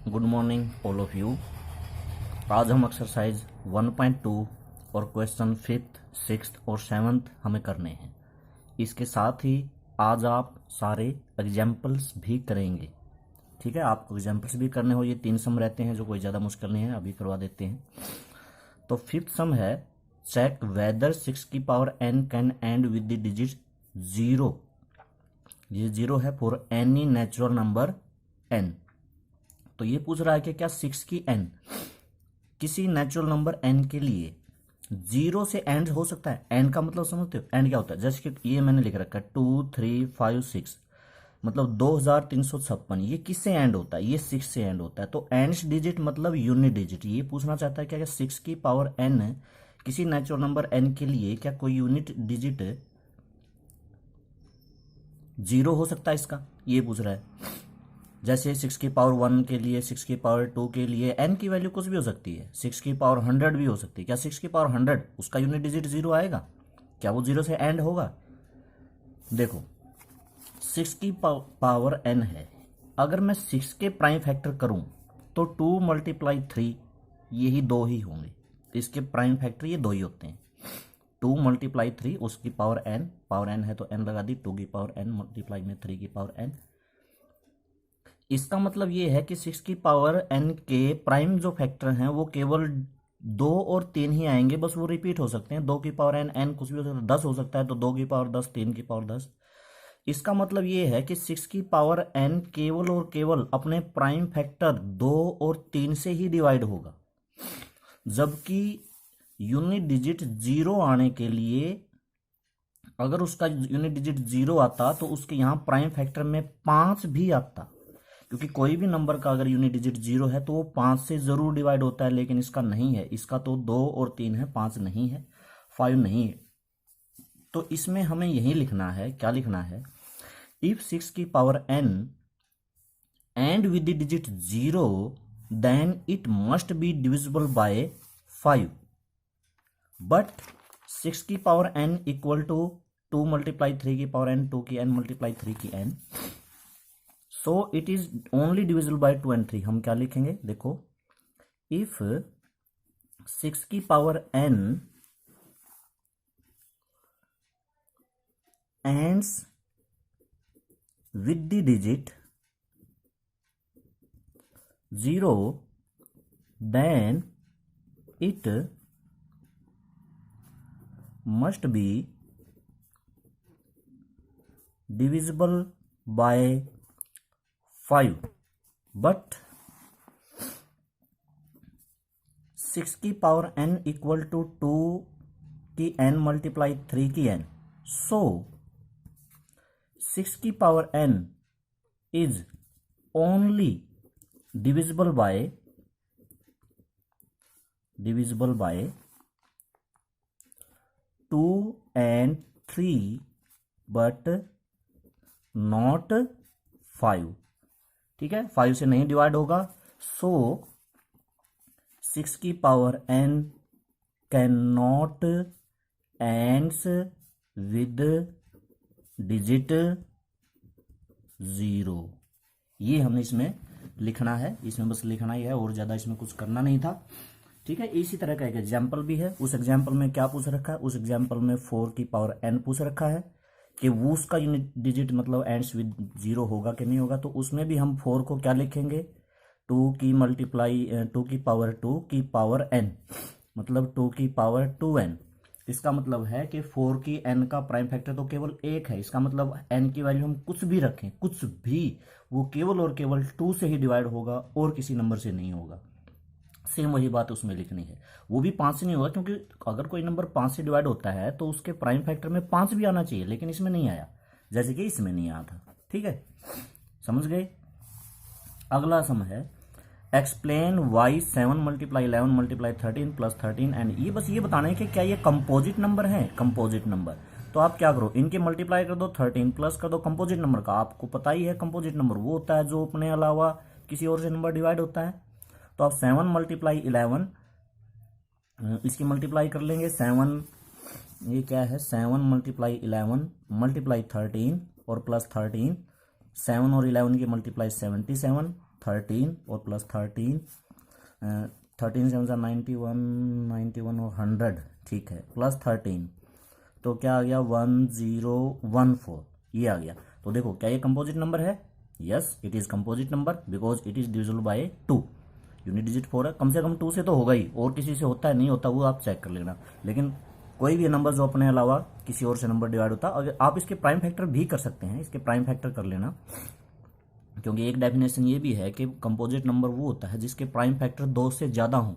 Good morning all of you. आज हम exercise 1.2 और क्वेश्चन 5th, 6th और 7th हमें करने हैं। इसके साथ ही आज आप सारे एग्जाम्पल्स भी करेंगे। ठीक है, आपको एग्जाम्पल्स भी करने हो। ये 3 सम रहते हैं जो कोई ज़्यादा मुश्किल नहीं है, अभी करवा देते हैं। तो 5th सम है, चेक वेदर 6 की power n can and with the digit 0। ये 0 है for any natural number n। तो ये पूछ रहा है कि क्या 6 की n किसी नेचुरल नंबर n के लिए 0 से एंड हो सकता है। एंड का मतलब समझते हो, एंड क्या होता है? जैसे कि ये मैंने लिख रखा है 2, 3, 5, 6, मतलब 2356। ये किससे एंड होता है? ये 6 से एंड होता है। तो एंड्स डिजिट मतलब यूनिट डिजिट। ये पूछना चाहता है क्या 6 की पावर n किसी नेचुरल नंबर n के लिए क्या कोई यूनिट डिजिट 0 हो सकता है इसका, ये पूछ रहा है। जैसे 6 की पावर 1 के लिए, 6 की पावर 2 के लिए n की वैल्यू कुछ भी हो सकती है। 6 की पावर 100 भी हो सकती है। क्या 6 की पावर 100 उसका यूनिट डिजिट 0 आएगा? क्या वो 0 से एंड होगा? देखो 6 की पावर n है। अगर मैं 6 के प्राइम फैक्टर करूं तो 2 × 3 यही 2 ही होंगे। इसके प्राइम फैक्टर ये 2 ही होते हैं। 2 × 3 उसकी पावर n है तो n लगा दी। 2 की पावर n मल्टीप्लाई में 3 की पावर n। इसका मतलब ये है कि 6 की पावर n के प्राइम जो फैक्टर हैं वो केवल 2 और 3 ही आएंगे, बस वो रिपीट हो सकते हैं। 2 की पावर n कुछ भी हो सकता है, 10 हो सकता है, तो 2 की पावर 10, 3 की पावर 10। इसका मतलब ये है कि 6 की पावर n केवल और केवल अपने प्राइम फैक्टर 2 और 3 से ही डिवाइड होगा। जबकि यूनिट डिजिट 0 आने के लिए, अगर उसका यूनिट डिजिट 0 आता तो उसके यहाँ प्राइम फैक्टर में 5 भी आता, क्योंकि कोई भी नंबर का अगर यूनिट डिजिट 0 है तो वो 5 से जरूर डिवाइड होता है। लेकिन इसका नहीं है, इसका तो 2 और 3 है, 5 नहीं है, 5 नहीं है। तो इसमें हमें यही लिखना है। क्या लिखना है? इफ 6 की power n and with the digit 0 then it must be divisible by 5। But 6 की पावर n इक्वल टू 2 × 3 की पावर n, 2 की n × 3 की n, so it is only divisible by 2 and 3। हम क्या लिखेंगे? देखो, इफ 6 की power n ends with the digit 0 then it must be divisible by 5। But 6 की पावर n इक्वल टू 2 की n × 3 की n, सो 6 की power n is only divisible by 2 and 3 but not 5। ठीक है, 5 से नहीं डिवाइड होगा। सो 6 की power n can not ends with digit 0। ये हमें इसमें लिखना है। इसमें बस लिखना ही है और ज्यादा इसमें कुछ करना नहीं था। ठीक है, इसी तरह का एक एग्जाम्पल भी है। उस एग्जाम्पल में क्या पूछ रखा है? उस एग्जाम्पल में 4 की पावर n पूछ रखा है कि वो उसका यूनिट डिजिट मतलब एंड्स विद 0 होगा कि नहीं होगा। तो उसमें भी हम 4 को क्या लिखेंगे? 2 की पावर 2 की पावर n, मतलब 2 की पावर 2n। इसका मतलब है कि 4 की n का प्राइम फैक्टर तो केवल 1 है। इसका मतलब n की वैल्यू हम कुछ भी रखें, कुछ भी, वो केवल और केवल 2 से ही डिवाइड होगा और किसी नंबर से नहीं होगा। सेम वही बात उसमें लिखनी है। वो भी 5 से नहीं होगा, क्योंकि अगर कोई नंबर 5 से डिवाइड होता है तो उसके प्राइम फैक्टर में 5 भी आना चाहिए, लेकिन इसमें नहीं आया, जैसे कि इसमें नहीं आया था। ठीक है, समझ गए? अगला सम है, एक्सप्लेन वाई 7 × 11 × 13 + 13 एंड ये बस ये बताना है कि क्या ये कंपोजिट नंबर है। कंपोजिट नंबर तो आप क्या करो, इनके मल्टीप्लाई कर दो, 13 प्लस कर दो कंपोजिट नंबर का। आपको पता ही है कंपोजिट नंबर वो होता है जो अपने अलावा किसी और से नंबर डिवाइड होता है। तो आप 7 × 11 इसकी मल्टीप्लाई कर लेंगे। 7 ये क्या है? 7 × 11 × 13 और +13, 7 और 11 की मल्टीप्लाई 77 13 और प्लस 13, 13 7 91 और 100, ठीक है, प्लस 13 तो क्या आ गया 1014, ये आ गया। तो देखो क्या ये कंपोजिट नंबर है? Yes, it is composite number because it is divisible by 2। Unit digit 4 है, कम से कम 2 से तो होगा ही, और किसी से होता है नहीं होता वो आप चेक कर लेना। लेकिन कोई भी नंबर जो अपने अलावा किसी और से नंबर डिवाइड होता है, अगर आप इसके प्राइम फैक्टर भी कर सकते हैं, इसके प्राइम फैक्टर कर लेना, क्योंकि एक डेफिनेशन ये भी है कि कंपोजिट नंबर वो होता है जिसके प्राइम फैक्टर 2 से ज़्यादा हों।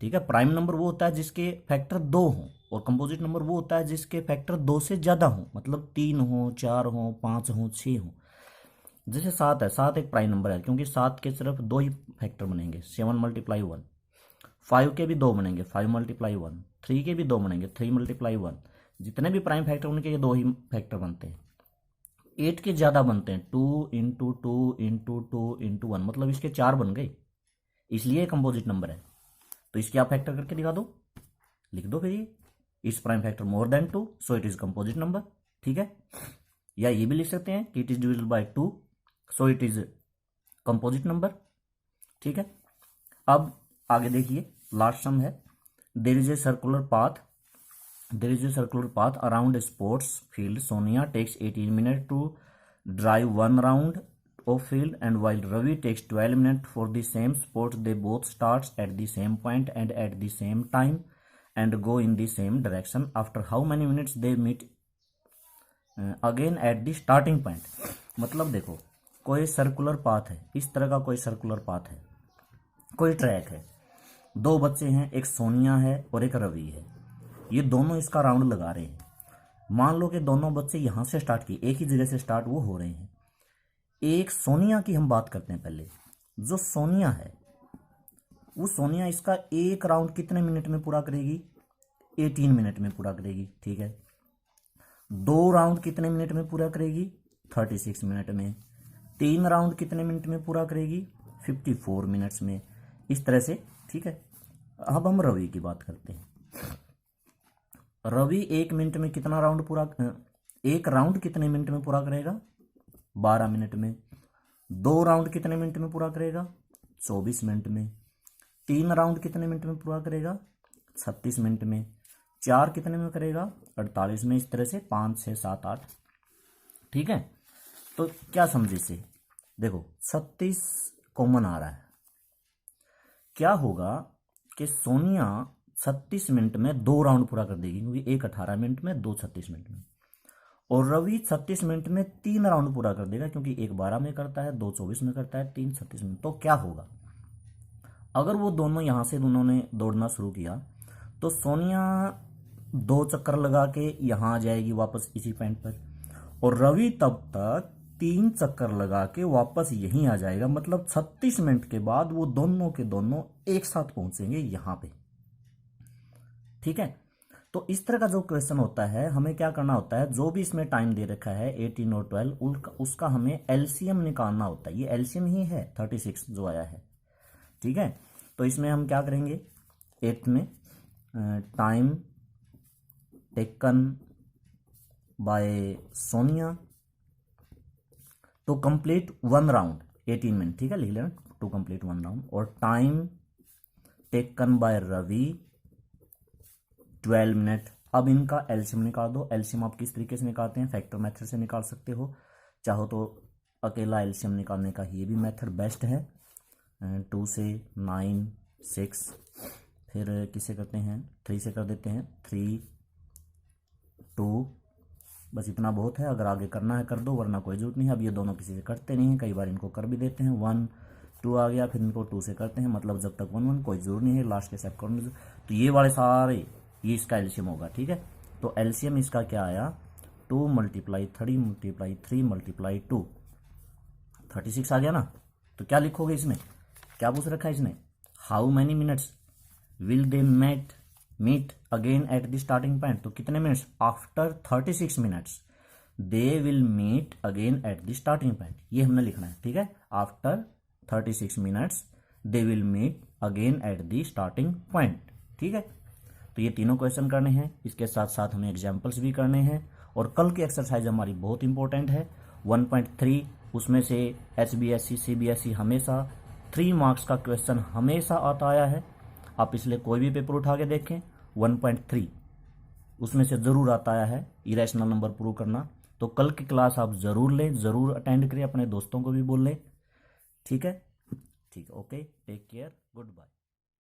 ठीक है, प्राइम नंबर वो होता है जिसके फैक्टर 2 हों, और कंपोजिट नंबर वो होता है जिसके फैक्टर 2 से ज़्यादा हों, मतलब 3 हो, 4 हो, 5 हो, 6 हो। जैसे 7 है, 7 एक प्राइम नंबर है क्योंकि 7 के सिर्फ 2 ही फैक्टर बनेंगे, 7 × 1। 5 के भी 2 बनेंगे, 5 × 1। 3 के भी 2 बनेंगे, 3 × 1। जितने भी प्राइम फैक्टर उनके 2 ही फैक्टर बनते हैं। 8 के ज़्यादा बनते हैं, 2 × 2 × 2 × 1, मतलब इसके 4 बन गए, इसलिए कंपोजिट नंबर है। तो इसके आप फैक्टर करके दिखा दो, लिख दो फिर ये इस prime factor more than 2, so it is composite number. ठीक है, या ये भी लिख सकते हैं कि it is divisible by 2, so it is composite number. ठीक है, अब आगे देखिए, लास्ट सम है। There is a circular path around sports field. Sonia takes 18 minute to drive 1 round of field, and while Ravi takes 12 minutes for the same sport, they both starts at the same point and at the same time and go in the same direction. After how many minutes they meet again at the starting point? मतलब देखो, कोई circular path है, इस तरह का कोई circular path है, कोई ट्रैक है, 2 बच्चे हैं, एक सोनिया है और एक रवि है, ये दोनों इसका राउंड लगा रहे हैं। मान लो कि दोनों बच्चे यहाँ से स्टार्ट किए, एक ही जगह से स्टार्ट वो हो रहे हैं। एक सोनिया की हम बात करते हैं पहले। जो सोनिया है वो सोनिया इसका एक राउंड कितने मिनट में पूरा करेगी? 18 मिनट में पूरा करेगी। ठीक है, 2 राउंड कितने मिनट में पूरा करेगी? 36 मिनट में। 3 राउंड कितने मिनट में पूरा करेगी? 54 मिनट्स में। इस तरह से। ठीक है, अब हम रवि की बात करते हैं। रवि 1 मिनट में कितना राउंड पूरा, एक राउंड कितने मिनट में पूरा करेगा? 12 मिनट में। 2 राउंड कितने मिनट में पूरा करेगा? 24 मिनट में। 3 राउंड कितने मिनट में पूरा करेगा? 36 मिनट में। 4 कितने में करेगा? 48 में। इस तरह से 5 6 7 8। ठीक है, तो क्या समझे से? देखो 36 कॉमन आ रहा है। क्या होगा कि सोनिया 36 मिनट में 2 राउंड पूरा कर देगी, क्योंकि एक 18 मिनट में, 2 36 मिनट में। और रवि 36 मिनट में 3 राउंड पूरा कर देगा, क्योंकि एक 12 में करता है, 2 24 में करता है, 3 36 में। तो क्या होगा, अगर वो दोनों यहाँ से उन्होंने दौड़ना शुरू किया तो सोनिया 2 चक्कर लगा के यहाँ आ जाएगी वापस इसी पॉइंट पर, और रवि तब तक 3 चक्कर लगा के वापस यहीं आ जाएगा। मतलब 36 मिनट के बाद वो दोनों के दोनों एक साथ पहुंचेंगे यहाँ पे। ठीक है, तो इस तरह का जो क्वेश्चन होता है, हमें क्या करना होता है, जो भी इसमें टाइम दे रखा है 18 और 12, उसका हमें एलसीएम निकालना होता है। ये एलसीएम ही है 36 जो आया है। ठीक है, तो इसमें हम क्या करेंगे, 8 में time taken by Sonia to complete 1 round 18 minute. ठीक है, लिख लेना, टू कंप्लीट 1 राउंड। और time taken by Ravi 12 minute. अब इनका एलसीएम निकाल दो। एलसीएम आप किस तरीके से निकालते हैं? फैक्टर मेथड से निकाल सकते हो, चाहो तो अकेला एलसीएम निकालने का ये भी मेथड बेस्ट है। 2 से 9 6, फिर किसे करते हैं? 3 से कर देते हैं, 3 2, बस इतना बहुत है। अगर आगे करना है कर दो, वरना कोई जरूरत नहीं है। अब ये दोनों किसी से करते नहीं हैं, कई बार इनको कर भी देते हैं। 1 2 आ गया, फिर इनको 2 से करते हैं, मतलब जब तक 1 1 कोई जरूर नहीं है, लास्ट के स्टेप करने। तो ये वाले सारे, ये इसका एलसीएम होगा। ठीक है, तो एलसीएम इसका क्या आया? 2 × 3 × 3 × 2, 36 आ गया ना। तो क्या लिखोगे इसमें? क्या पूछ रखा है इसने? How many minutes will they meet again at the starting point. तो कितने minutes? After 36 minutes they will meet again at the starting point, ये हमने लिखना है। ठीक है, after 36 minutes they will meet again at the starting point. ठीक है, तो ये तीनों क्वेश्चन करने हैं, इसके साथ साथ हमें एग्जाम्पल्स भी करने हैं। और कल की एक्सरसाइज हमारी बहुत इंपॉर्टेंट है, 1.3 उसमें से HBSC CBSE हमेशा 3 मार्क्स का क्वेश्चन हमेशा आता आया है। आप इसलिए कोई भी पेपर उठा के देखें 1.3 उसमें से ज़रूर आता आया है इरेशनल नंबर प्रूव करना। तो कल की क्लास आप ज़रूर लें, ज़रूर अटेंड करें, अपने दोस्तों को भी बोल लें। ठीक है, ठीक है, okay, take care, good bye.